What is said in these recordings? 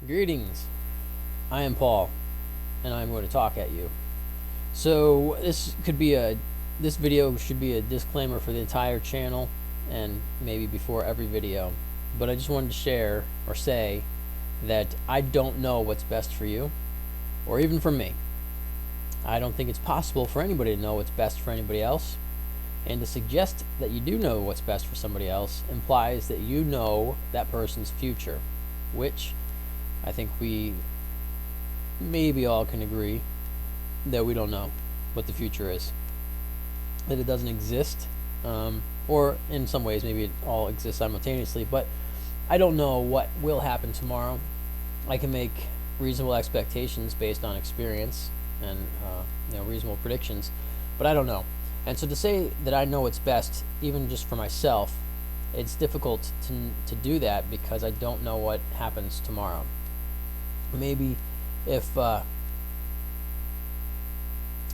Greetings. I am Paul, and I'm going to talk at you. So this video should be a disclaimer for the entire channel, and maybe before every video. But I just wanted to share or say that I don't know what's best for you, or even for me. I don't think it's possible for anybody to know what's best for anybody else. And to suggest that you do know what's best for somebody else implies that you know that person's future, which I think we maybe all can agree that we don't know what the future is, that it doesn't exist, or in some ways maybe it all exists simultaneously, but I don't know what will happen tomorrow. I can make reasonable expectations based on experience and reasonable predictions, but I don't know. And so to say that I know what's best, even just for myself, it's difficult to do that because I don't know what happens tomorrow. Maybe if I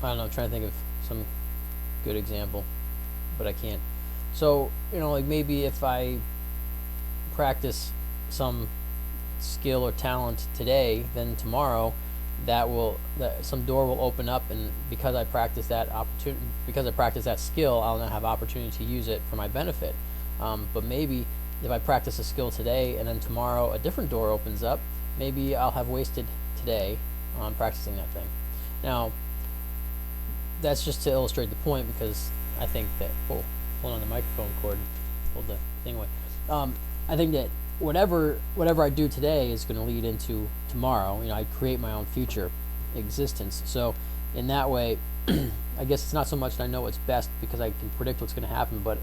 don't know, I'm trying to think of some good example, but I can't. So like maybe if I practice some skill or talent today, then tomorrow that some door will open up, and because I practice that skill, I'll now have opportunity to use it for my benefit. But maybe if I practice a skill today and then tomorrow a different door opens up, maybe I'll have wasted today on practicing that thing. Now, that's just to illustrate the point, because I think that hold on, the microphone cord, hold the thing away. I think that whatever I do today is going to lead into tomorrow. I create my own future existence. So in that way, I guess it's not so much that I know what's best because I can predict what's going to happen, but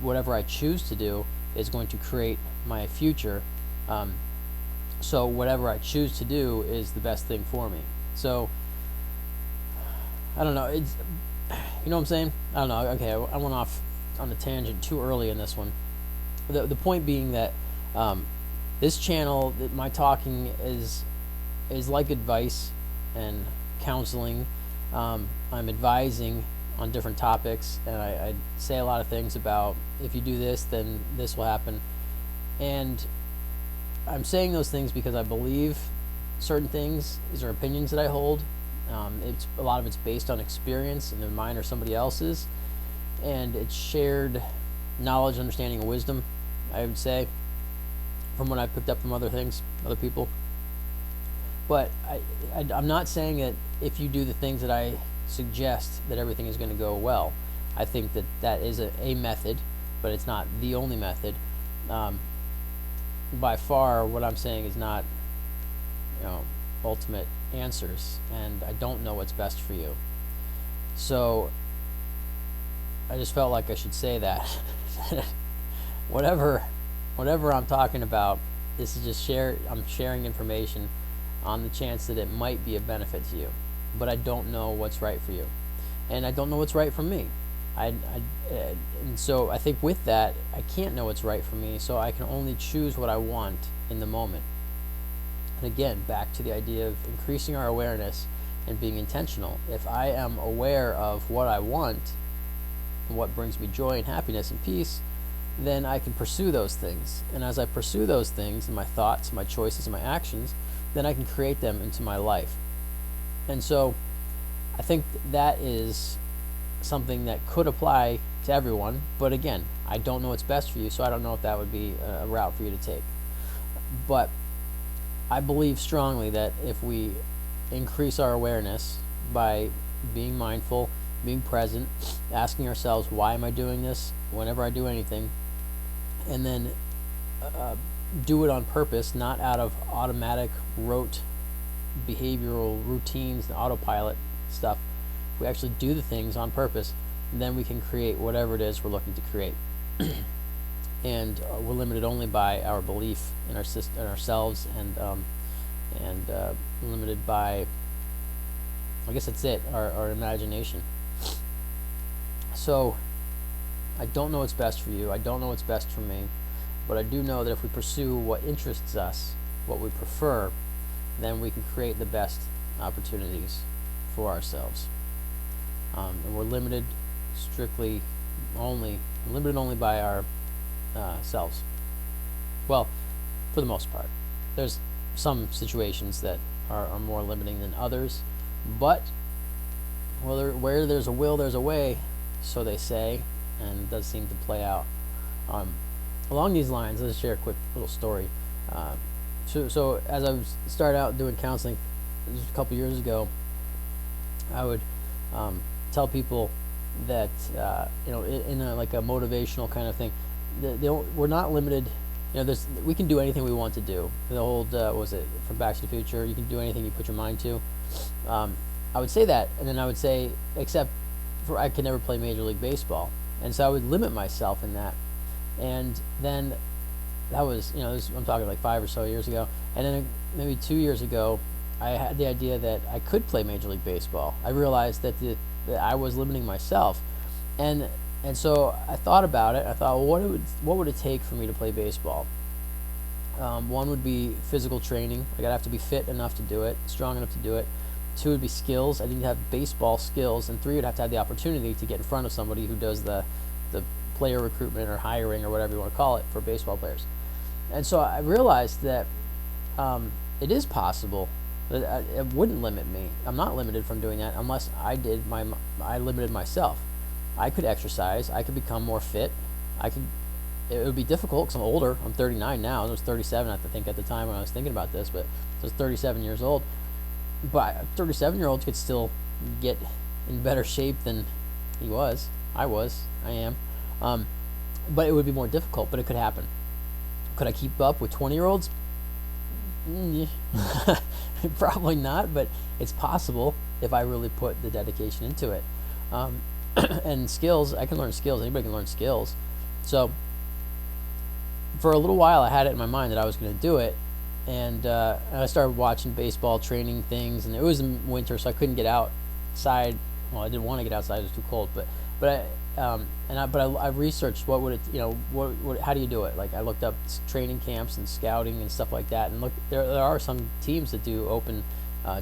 whatever I choose to do is going to create my future. So whatever I choose to do is the best thing for me. So I don't know. It's, you know what I'm saying? I don't know. Okay, I went off on a tangent too early in this one. The point being that this channel, my talking is like advice and counseling. I'm advising on different topics, and I say a lot of things about if you do this, then this will happen. And I'm saying those things because I believe certain things. These are opinions that I hold. It's a lot of it's based on experience, and mine or somebody else's, and it's shared knowledge, understanding, and wisdom, I would say, from what I picked up from other people. But I'm not saying that if you do the things that I suggest that everything is going to go well. I think that is a method, but it's not the only method. By far, what I'm saying is not ultimate answers, and I don't know what's best for you. So I just felt like I should say that. whatever I'm talking about, this is just I'm sharing information on the chance that it might be a benefit to you, but I don't know what's right for you, and I don't know what's right for me. And so I think with that, I can't know what's right for me, so I can only choose what I want in the moment. And again, back to the idea of increasing our awareness and being intentional. If I am aware of what I want and what brings me joy and happiness and peace, then I can pursue those things. And as I pursue those things in my thoughts, my choices, and my actions, then I can create them into my life. And so I think that is something that could apply to everyone. But again, I don't know what's best for you, so I don't know if that would be a route for you to take. But I believe strongly that if we increase our awareness by being mindful, being present, asking ourselves, why am I doing this whenever I do anything, and then do it on purpose, not out of automatic, rote behavioral routines and autopilot stuff. We actually do the things on purpose, and then we can create whatever it is we're looking to create. And we're limited only by our belief in ourselves, and limited by, I guess that's it, our imagination. So I don't know what's best for you. I don't know what's best for me, but I do know that if we pursue what interests us, what we prefer, then we can create the best opportunities for ourselves. And we're limited only by our selves. Well, for the most part. There's some situations that are more limiting than others, but where there's a will, there's a way, so they say, and it does seem to play out. Along these lines, let's share a quick little story. So as I started out doing counseling a couple years ago, I would tell people that in a, like a motivational kind of thing, we're not limited. We can do anything we want to do. The old what was it from Back to the Future? You can do anything you put your mind to. I would say that, and then I would say, except for I could never play Major League Baseball, and so I would limit myself in that. And then that was, I'm talking like 5 or so years ago, and then maybe 2 years ago, I had the idea that I could play Major League Baseball. I realized that I was limiting myself, and so I thought about it. I thought, well, what would it take for me to play baseball? One would be physical training. I'd have to be fit enough to do it, strong enough to do it. 2 would be skills. I didn't have baseball skills, and 3 would have to have the opportunity to get in front of somebody who does the player recruitment or hiring or whatever you want to call it for baseball players. And so I realized that it is possible that it wouldn't limit me. I'm not limited from doing that unless I limited myself. I could exercise. I could become more fit. It would be difficult because I'm older. I'm 39 now. I was 37, I think, at the time when I was thinking about this, but I was 37 years old. But 37-year-olds could still get in better shape than I am. But it would be more difficult, but it could happen. Could I keep up with 20-year-olds? Probably not, but it's possible if I really put the dedication into it. And skills, I can learn skills. Anybody can learn skills. So for a little while, I had it in my mind that I was going to do it, and I started watching baseball training things, and it was in winter, so I couldn't get outside. Well, I didn't want to get outside; it was too cold. But I researched how do you do it? Like I looked up training camps and scouting and stuff like that, and look, there are some teams that do open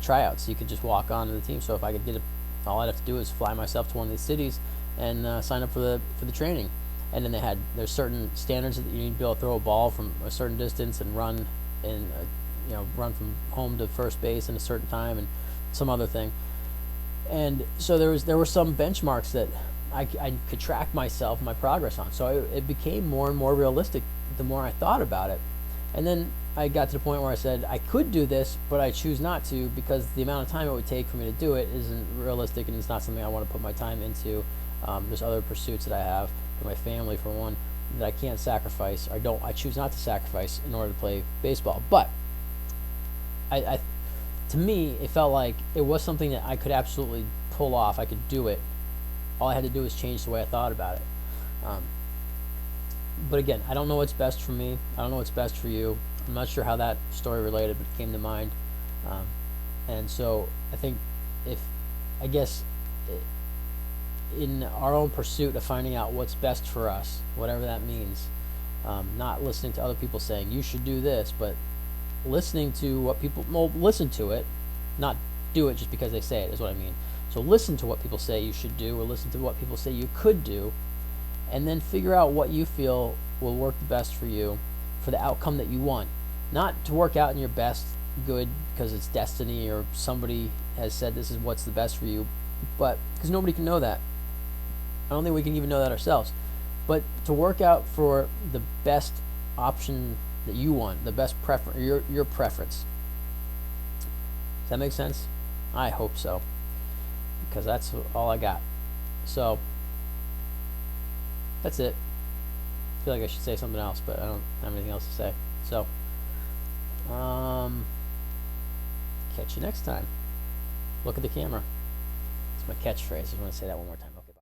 tryouts. You could just walk on to the team. So if I could get it, all I'd have to do is fly myself to one of these cities and sign up for the training. And then there's certain standards that you need to be able to throw a ball from a certain distance and run run from home to first base in a certain time and some other thing. And so there were some benchmarks that I could track myself, my progress on. So it became more and more realistic the more I thought about it. And then I got to the point where I said I could do this, but I choose not to because the amount of time it would take for me to do it isn't realistic, and it's not something I want to put my time into. There's other pursuits that I have, for my family for one, that I can't sacrifice. I choose not to sacrifice in order to play baseball. But to me, it felt like it was something that I could absolutely pull off. I could do it. All I had to do was change the way I thought about it. But again, I don't know what's best for me. I don't know what's best for you. I'm not sure how that story related, but it came to mind. And so I think in our own pursuit of finding out what's best for us, whatever that means, not listening to other people saying you should do this, but listening to what listen to it, not do it just because they say it, is what I mean. So listen to what people say you should do, or listen to what people say you could do, and then figure out what you feel will work the best for you, for the outcome that you want. Not to work out in your best good because it's destiny or somebody has said this is what's the best for you, but because nobody can know that. I don't think we can even know that ourselves. But to work out for the best option that you want, the best preference, your preference. Does that make sense? I hope so, because that's all I got. So that's it. I feel like I should say something else, but I don't have anything else to say. So catch you next time. Look at the camera. It's my catchphrase. I just want to say that one more time.